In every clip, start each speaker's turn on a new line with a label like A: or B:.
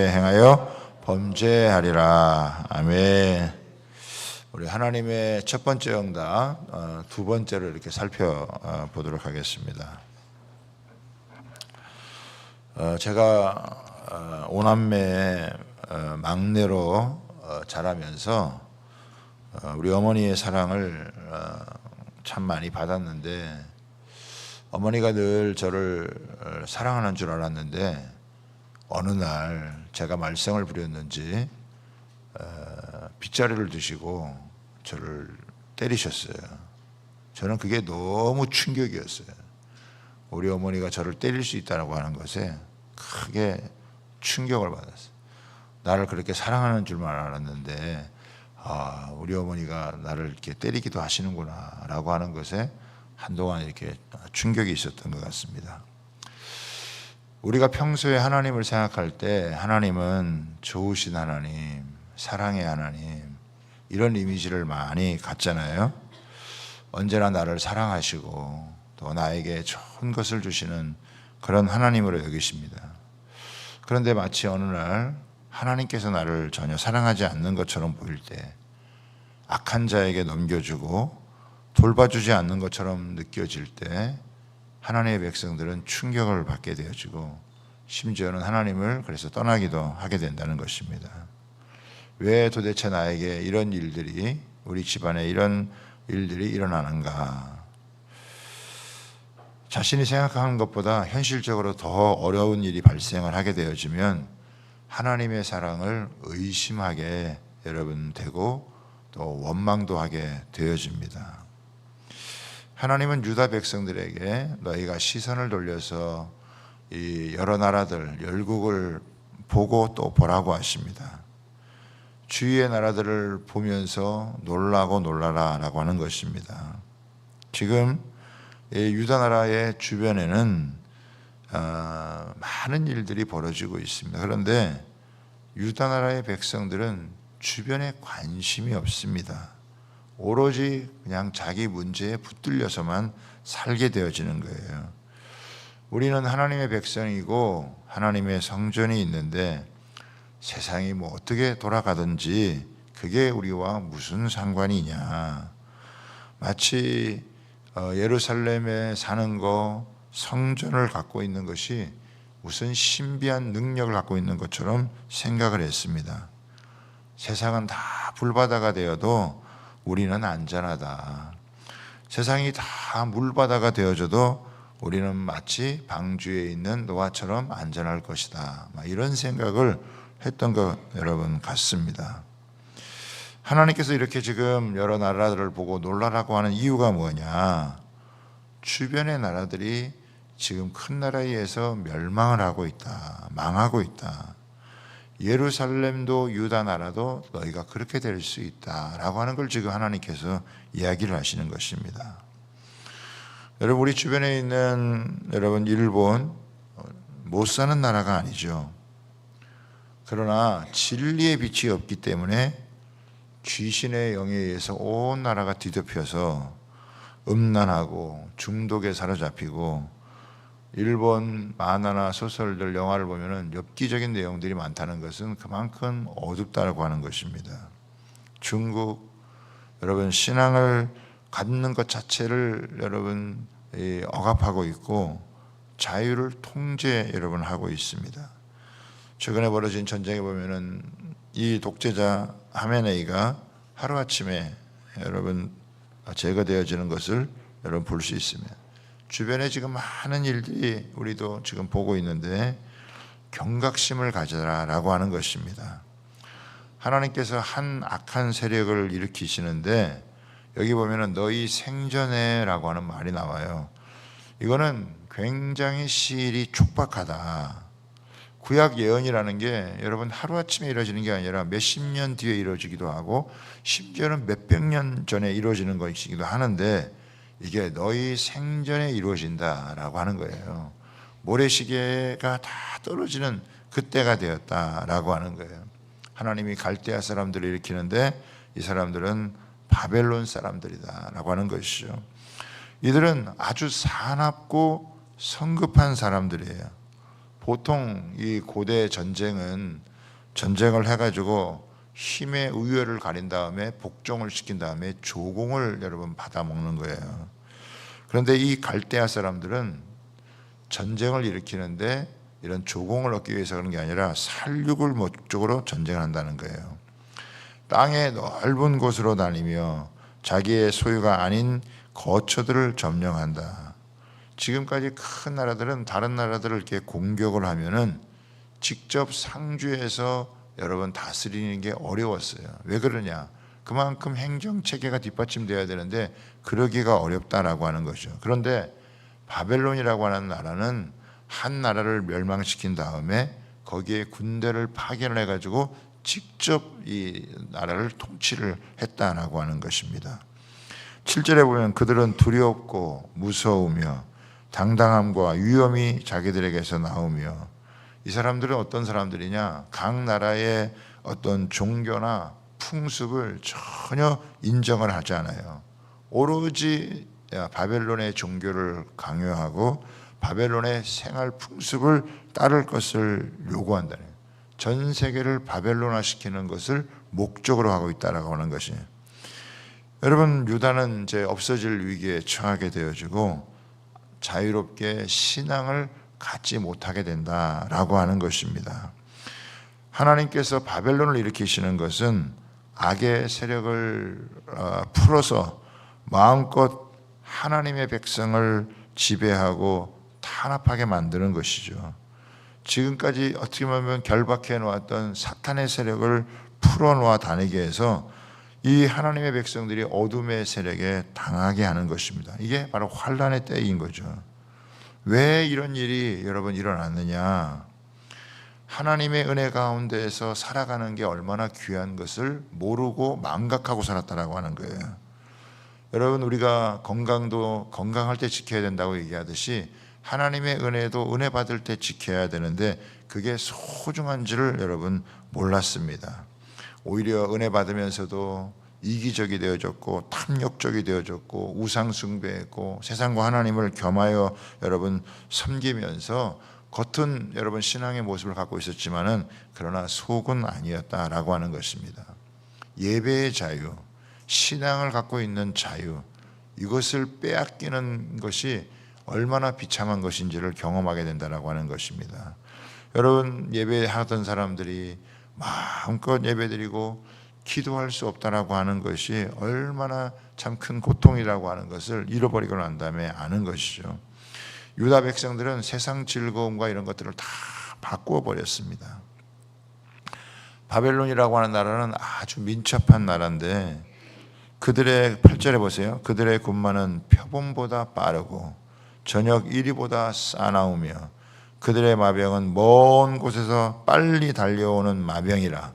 A: 행하여 범죄하리라. 아멘. 우리 하나님의 첫 번째 응답, 두 번째를 이렇게 살펴보도록 하겠습니다. 제가 오남매 막내로 자라면서 우리 어머니의 사랑을 참 많이 받았는데, 어머니가 늘 저를 사랑하는 줄 알았는데 어느 날 제가 말썽을 부렸는지 빗자루를 드시고 저를 때리셨어요. 저는 그게 너무 충격이었어요. 우리 어머니가 저를 때릴 수 있다고 하는 것에 크게 충격을 받았어요. 나를 그렇게 사랑하는 줄만 알았는데 우리 어머니가 나를 이렇게 때리기도 하시는구나 라고 하는 것에 한동안 이렇게 충격이 있었던 것 같습니다. 우리가 평소에 하나님을 생각할 때 하나님은 좋으신 하나님, 사랑의 하나님, 이런 이미지를 많이 갖잖아요. 언제나 나를 사랑하시고 또 나에게 좋은 것을 주시는 그런 하나님으로 여기십니다. 그런데 마치 어느 날 하나님께서 나를 전혀 사랑하지 않는 것처럼 보일 때, 악한 자에게 넘겨주고 돌봐주지 않는 것처럼 느껴질 때 하나님의 백성들은 충격을 받게 되어지고 심지어는 하나님을 그래서 떠나기도 하게 된다는 것입니다. 왜 도대체 나에게 이런 일들이, 우리 집안에 이런 일들이 일어나는가? 자신이 생각하는 것보다 현실적으로 더 어려운 일이 발생을 하게 되어지면 하나님의 사랑을 의심하게 여러분 되고 또 원망도 하게 되어집니다. 하나님은 유다 백성들에게 너희가 시선을 돌려서 이 여러 나라들, 열국을 보고 또 보라고 하십니다. 주위의 나라들을 보면서 놀라고 놀라라 라고 하는 것입니다. 지금 유다 나라의 주변에는 많은 일들이 벌어지고 있습니다. 그런데 유다 나라의 백성들은 주변에 관심이 없습니다. 오로지 그냥 자기 문제에 붙들려서만 살게 되어지는 거예요. 우리는 하나님의 백성이고 하나님의 성전이 있는데 세상이 뭐 어떻게 돌아가든지 그게 우리와 무슨 상관이냐. 마치 예루살렘에 사는 거, 성전을 갖고 있는 것이 무슨 신비한 능력을 갖고 있는 것처럼 생각을 했습니다. 세상은 다 불바다가 되어도 우리는 안전하다. 세상이 다 물바다가 되어져도 우리는 마치 방주에 있는 노아처럼 안전할 것이다. 이런 생각을 했던 것 여러분 같습니다. 하나님께서 이렇게 지금 여러 나라들을 보고 놀라라고 하는 이유가 뭐냐? 주변의 나라들이 지금 큰 나라에 의해서 멸망을 하고 있다. 망하고 있다. 예루살렘도 유다 나라도 너희가 그렇게 될 수 있다라고 하는 걸 지금 하나님께서 이야기를 하시는 것입니다. 여러분, 우리 주변에 있는 여러분 일본 못 사는 나라가 아니죠. 그러나 진리의 빛이 없기 때문에 귀신의 영에 의해서 온 나라가 뒤덮여서 음란하고 중독에 사로잡히고, 일본 만화나 소설들, 영화를 보면은 엽기적인 내용들이 많다는 것은 그만큼 어둡다고 하는 것입니다. 중국, 여러분 신앙을 갖는 것 자체를 여러분 억압하고 있고 자유를 통제 여러분 하고 있습니다. 최근에 벌어진 전쟁에 보면은 이 독재자 하메네이가 하루아침에 여러분 제거되어지는 것을 여러분 볼 수 있습니다. 주변에 지금 많은 일들이 우리도 지금 보고 있는데 경각심을 가져라라고 하는 것입니다. 하나님께서 한 악한 세력을 일으키시는데 여기 보면은 너희 생전에라고 하는 말이 나와요. 이거는 굉장히 시일이 촉박하다. 구약 예언이라는 게 여러분 하루아침에 이루어지는 게 아니라 몇십 년 뒤에 이루어지기도 하고 심지어는 몇백 년 전에 이루어지는 것이기도 하는데 이게 너희 생전에 이루어진다라고 하는 거예요. 모래시계가 다 떨어지는 그때가 되었다라고 하는 거예요. 하나님이 갈대아 사람들을 일으키는데 이 사람들은 바벨론 사람들이다라고 하는 것이죠. 이들은 아주 사납고 성급한 사람들이에요. 보통 이 고대 전쟁을 해가지고 힘의 우열을 가린 다음에 복종을 시킨 다음에 조공을 여러분 받아먹는 거예요. 그런데 이 갈대아 사람들은 전쟁을 일으키는데 이런 조공을 얻기 위해서 그런 게 아니라 살육을 목적으로 전쟁을 한다는 거예요. 땅의 넓은 곳으로 다니며 자기의 소유가 아닌 거처들을 점령한다. 지금까지 큰 나라들은 다른 나라들을 이렇게 공격을 하면은 직접 상주해서 여러분 다스리는 게 어려웠어요. 왜 그러냐? 그만큼 행정 체계가 뒷받침돼야 되는데 그러기가 어렵다라고 하는 거죠. 그런데 바벨론이라고 하는 나라는 한 나라를 멸망시킨 다음에 거기에 군대를 파견을 해가지고 직접 이 나라를 통치를 했다라고 하는 것입니다. 7절에 보면 그들은 두렵고 무서우며 당당함과 위엄이 자기들에게서 나오며, 이 사람들은 어떤 사람들이냐? 각 나라의 어떤 종교나 풍습을 전혀 인정을 하지 않아요. 오로지 바벨론의 종교를 강요하고 바벨론의 생활 풍습을 따를 것을 요구한다는, 전 세계를 바벨론화시키는 것을 목적으로 하고 있다라고 하는 것이에요. 여러분, 유다는 이제 없어질 위기에 처하게 되어지고 자유롭게 신앙을 갖지 못하게 된다라고 하는 것입니다. 하나님께서 바벨론을 일으키시는 것은 악의 세력을 풀어서 마음껏 하나님의 백성을 지배하고 탄압하게 만드는 것이죠. 지금까지 어떻게 보면 결박해 놓았던 사탄의 세력을 풀어놓아 다니게 해서 이 하나님의 백성들이 어둠의 세력에 당하게 하는 것입니다. 이게 바로 환난의 때인 거죠. 왜 이런 일이 여러분 일어났느냐? 하나님의 은혜 가운데에서 살아가는 게 얼마나 귀한 것을 모르고 망각하고 살았다라고 하는 거예요. 여러분, 우리가 건강도 건강할 때 지켜야 된다고 얘기하듯이 하나님의 은혜도 은혜 받을 때 지켜야 되는데 그게 소중한지를 여러분 몰랐습니다. 오히려 은혜 받으면서도 이기적이 되어졌고 탐욕적이 되어졌고 우상 숭배했고 세상과 하나님을 겸하여 여러분 섬기면서 겉은 여러분 신앙의 모습을 갖고 있었지만은 그러나 속은 아니었다라고 하는 것입니다. 예배의 자유, 신앙을 갖고 있는 자유, 이것을 빼앗기는 것이 얼마나 비참한 것인지를 경험하게 된다라고 하는 것입니다. 여러분, 예배하던 사람들이 마음껏 예배드리고 기도할 수 없다라고 하는 것이 얼마나 참 큰 고통이라고 하는 것을 잃어버리고 난 다음에 아는 것이죠. 유다 백성들은 세상 즐거움과 이런 것들을 다 바꾸어 버렸습니다. 바벨론이라고 하는 나라는 아주 민첩한 나라인데 그들의 8절에 보세요. 그들의 군마는 표범보다 빠르고 저녁 이리보다 싸나우며 그들의 마병은 먼 곳에서 빨리 달려오는 마병이라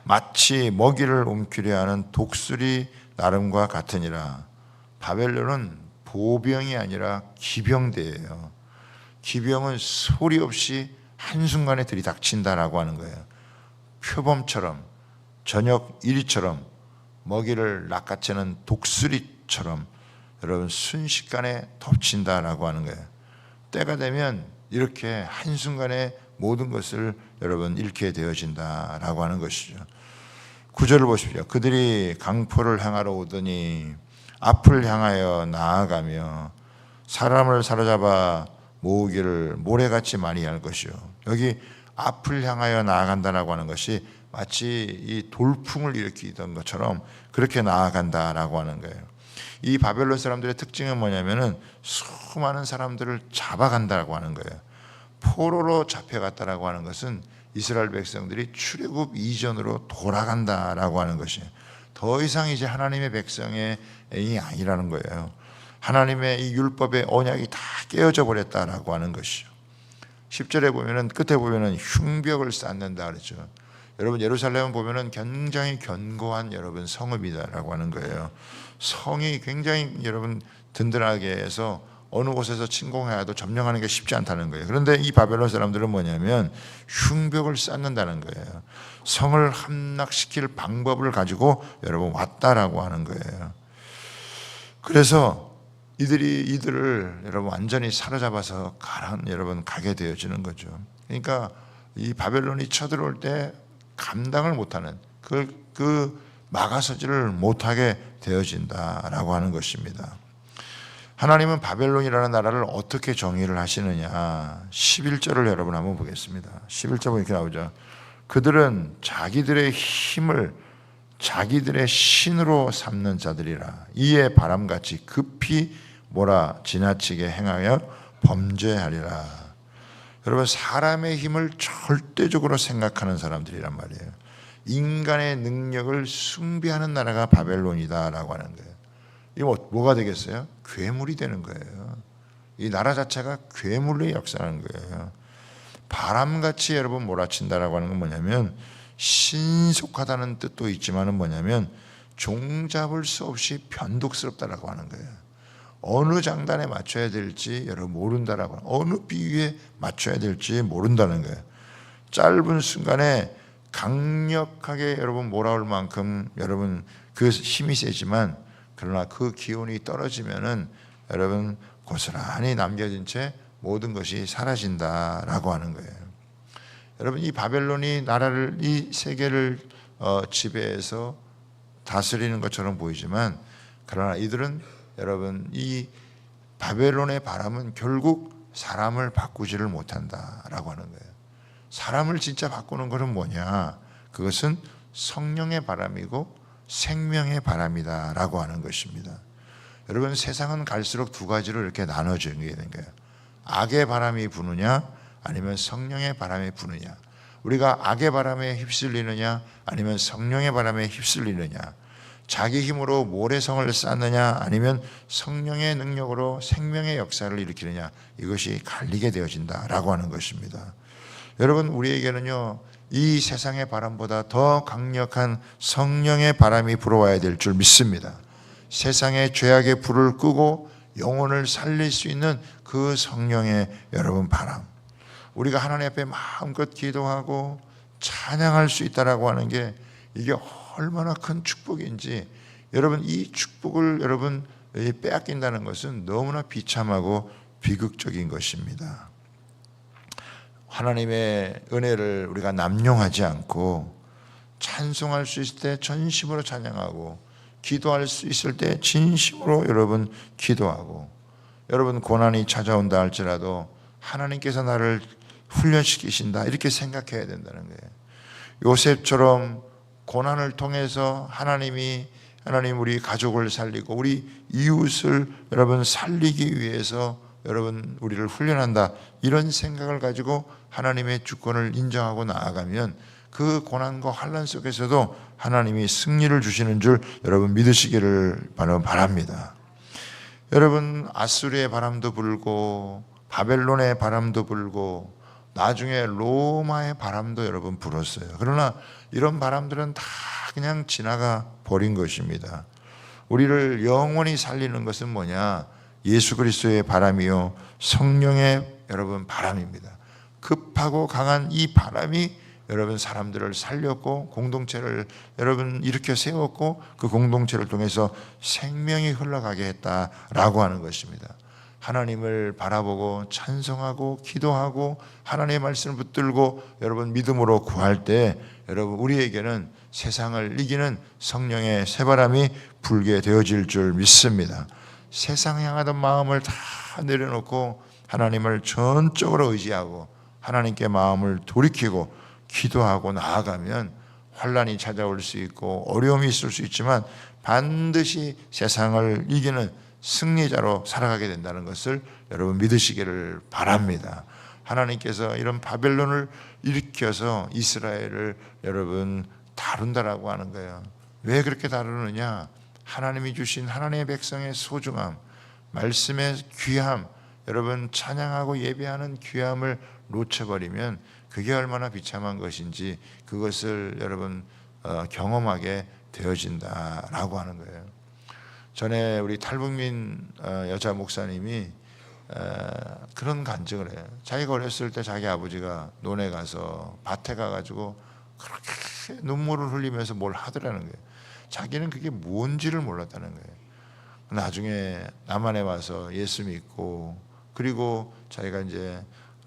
A: 마치 먹이를 움키려 하는 독수리 나름과 같으니라. 바벨론은 보병이 아니라 기병대예요. 기병은 소리 없이 한순간에 들이닥친다라고 하는 거예요. 표범처럼 저녁 이리처럼 먹이를 낚아채는 독수리처럼 여러분 순식간에 덮친다라고 하는 거예요. 때가 되면 이렇게 한순간에 모든 것을 여러분 잃게 되어진다라고 하는 것이죠. 9절을 보십시오. 그들이 강포를 향하러 오더니 앞을 향하여 나아가며 사람을 사로잡아 모으기를 모래같이 많이 할 것이요. 여기 앞을 향하여 나아간다라고 하는 것이 마치 이 돌풍을 일으키던 것처럼 그렇게 나아간다라고 하는 거예요. 이 바벨론 사람들의 특징은 뭐냐면은 수많은 사람들을 잡아간다라고 하는 거예요. 포로로 잡혀갔다라고 하는 것은 이스라엘 백성들이 출애굽 이전으로 돌아간다라고 하는 것이에요. 더 이상 이제 하나님의 백성의 이 아니라는 거예요. 하나님의 이 율법의 언약이 다 깨어져 버렸다라고 하는 것이죠. 10절에 보면은 끝에 보면은 흉벽을 쌓는다 그랬죠. 여러분, 예루살렘을 보면은 굉장히 견고한 여러분 성읍이다라고 하는 거예요. 성이 굉장히 여러분 든든하게 해서 어느 곳에서 침공해도 점령하는 게 쉽지 않다는 거예요. 그런데 이 바벨론 사람들은 뭐냐면 흉벽을 쌓는다는 거예요. 성을 함락시킬 방법을 가지고 여러분 왔다라고 하는 거예요. 그래서 이들을 여러분 완전히 사로잡아서 여러분 가게 되어지는 거죠. 그러니까 이 바벨론이 쳐들어올 때 감당을 못하는 그 막아서지를 못하게 되어진다라고 하는 것입니다. 하나님은 바벨론이라는 나라를 어떻게 정의를 하시느냐, 11절을 여러분 한번 보겠습니다. 11절 보면 이렇게 나오죠. 그들은 자기들의 힘을 자기들의 신으로 삼는 자들이라. 이에 바람같이 급히 몰아 지나치게 행하여 범죄하리라. 여러분, 사람의 힘을 절대적으로 생각하는 사람들이란 말이에요. 인간의 능력을 숭배하는 나라가 바벨론이다라고 하는 거예요. 이거 뭐가 되겠어요? 괴물이 되는 거예요. 이 나라 자체가 괴물의 역사라는 거예요. 바람같이 여러분 몰아친다라고 하는 건 뭐냐면, 신속하다는 뜻도 있지만은 뭐냐면 종잡을 수 없이 변덕스럽다라고 하는 거예요. 어느 장단에 맞춰야 될지 여러분 모른다라고, 어느 비위에 맞춰야 될지 모른다는 거예요. 짧은 순간에 강력하게 여러분 몰아올 만큼 여러분 그 힘이 세지만, 그러나 그 기운이 떨어지면은 여러분 고스란히 남겨진 채 모든 것이 사라진다라고 하는 거예요. 여러분, 이 바벨론이 나라를, 이 세계를 지배해서 다스리는 것처럼 보이지만, 그러나 이들은 여러분 이 바벨론의 바람은 결국 사람을 바꾸지를 못한다라고 하는 거예요. 사람을 진짜 바꾸는 것은 뭐냐? 그것은 성령의 바람이고 생명의 바람이다라고 하는 것입니다. 여러분, 세상은 갈수록 두 가지로 이렇게 나눠지게 되는 거예요. 악의 바람이 부느냐, 아니면 성령의 바람이 부느냐. 우리가 악의 바람에 휩쓸리느냐, 아니면 성령의 바람에 휩쓸리느냐. 자기 힘으로 모래성을 쌓느냐, 아니면 성령의 능력으로 생명의 역사를 일으키느냐. 이것이 갈리게 되어진다라고 하는 것입니다. 여러분, 우리에게는요, 이 세상의 바람보다 더 강력한 성령의 바람이 불어와야 될 줄 믿습니다. 세상의 죄악의 불을 끄고 영혼을 살릴 수 있는 그 성령의 여러분 바람, 우리가 하나님 앞에 마음껏 기도하고 찬양할 수 있다라고 하는 게 이게 얼마나 큰 축복인지, 여러분 이 축복을 여러분 빼앗긴다는 것은 너무나 비참하고 비극적인 것입니다. 하나님의 은혜를 우리가 남용하지 않고 찬송할 수 있을 때 전심으로 찬양하고, 기도할 수 있을 때 진심으로 여러분 기도하고, 여러분 고난이 찾아온다 할지라도 하나님께서 나를 훈련시키신다 이렇게 생각해야 된다는 거예요. 요셉처럼 고난을 통해서 하나님 우리 가족을 살리고 우리 이웃을 여러분 살리기 위해서 여러분 우리를 훈련한다, 이런 생각을 가지고 하나님의 주권을 인정하고 나아가면 그 고난과 환난 속에서도 하나님이 승리를 주시는 줄 여러분 믿으시기를 바랍니다. 여러분, 아수르의 바람도 불고 바벨론의 바람도 불고 나중에 로마의 바람도 여러분 불었어요. 그러나 이런 바람들은 다 그냥 지나가 버린 것입니다. 우리를 영원히 살리는 것은 뭐냐? 예수 그리스도의 바람이요 성령의 여러분 바람입니다. 급하고 강한 이 바람이 여러분 사람들을 살렸고 공동체를 여러분 일으켜 세웠고, 그 공동체를 통해서 생명이 흘러가게 했다라고 하는 것입니다. 하나님을 바라보고 찬송하고 기도하고 하나님의 말씀을 붙들고 여러분 믿음으로 구할 때 여러분 우리에게는 세상을 이기는 성령의 새바람이 불게 되어질 줄 믿습니다. 세상 향하던 마음을 다 내려놓고 하나님을 전적으로 의지하고 하나님께 마음을 돌이키고 기도하고 나아가면 환난이 찾아올 수 있고 어려움이 있을 수 있지만 반드시 세상을 이기는 승리자로 살아가게 된다는 것을 여러분 믿으시기를 바랍니다. 하나님께서 이런 바벨론을 일으켜서 이스라엘을 여러분 다룬다라고 하는 거예요. 왜 그렇게 다루느냐? 하나님이 주신 하나님의 백성의 소중함, 말씀의 귀함, 여러분 찬양하고 예배하는 귀함을 놓쳐버리면 그게 얼마나 비참한 것인지 그것을 여러분 경험하게 되어진다라고 하는 거예요. 전에 우리 탈북민 여자 목사님이 그런 간증을 해요. 자기가 어렸을 때 자기 아버지가 논에 가서 밭에 가가지고 그렇게 눈물을 흘리면서 뭘 하더라는 거예요. 자기는 그게 뭔지를 몰랐다는 거예요. 나중에 남한에 와서 예수 믿고, 그리고 자기가 이제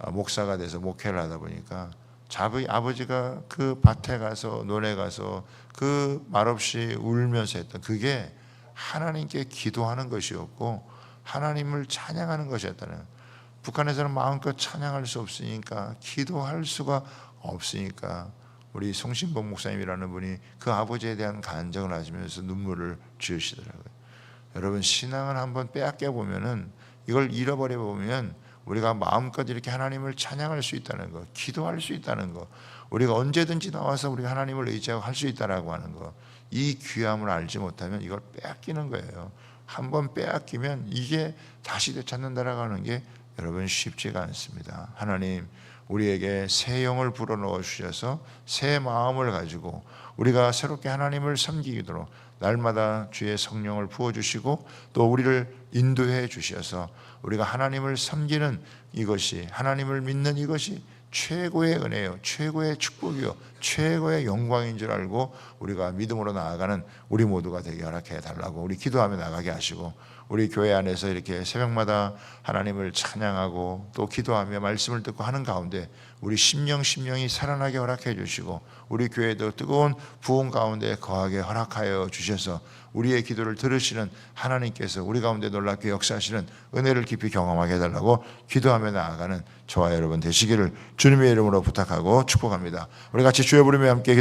A: 목사가 돼서 목회를 하다 보니까 아버지가 그 밭에 가서 논에 가서 그 말없이 울면서 했던 그게 하나님께 기도하는 것이었고 하나님을 찬양하는 것이었다는, 북한에서는 마음껏 찬양할 수 없으니까 기도할 수가 없으니까 우리 송신범 목사님이라는 분이 그 아버지에 대한 간증을 하시면서 눈물을 지으시더라고요. 여러분, 신앙을 한번 빼앗겨 보면은, 이걸 잃어버려 보면 우리가 마음껏 이렇게 하나님을 찬양할 수 있다는 거, 기도할 수 있다는 거, 우리가 언제든지 나와서 우리가 하나님을 의지하고 할 수 있다라고 하는 거, 이 귀함을 알지 못하면 이걸 빼앗기는 거예요. 한번 빼앗기면 이게 다시 되찾는다라고 하는 게 여러분 쉽지가 않습니다. 하나님, 우리에게 새 영을 불어넣어 주셔서 새 마음을 가지고 우리가 새롭게 하나님을 섬기도록 날마다 주의 성령을 부어주시고 또 우리를 인도해 주셔서 우리가 하나님을 섬기는 이것이, 하나님을 믿는 이것이 최고의 은혜요, 최고의 축복이요, 최고의 영광인 줄 알고 우리가 믿음으로 나아가는 우리 모두가 되게 허락해 달라고 우리 기도하며 나가게 하시고, 우리 교회 안에서 이렇게 새벽마다 하나님을 찬양하고 또 기도하며 말씀을 듣고 하는 가운데 우리 심령이 살아나게 허락해 주시고 우리 교회도 뜨거운 부흥 가운데 거하게 허락하여 주셔서 우리의 기도를 들으시는 하나님께서 우리 가운데 놀랍게 역사하시는 은혜를 깊이 경험하게 해달라고 기도하며 나아가는 저와 여러분 되시기를 주님의 이름으로 부탁하고 축복합니다. 우리 같이 주여 부르며 함께 기도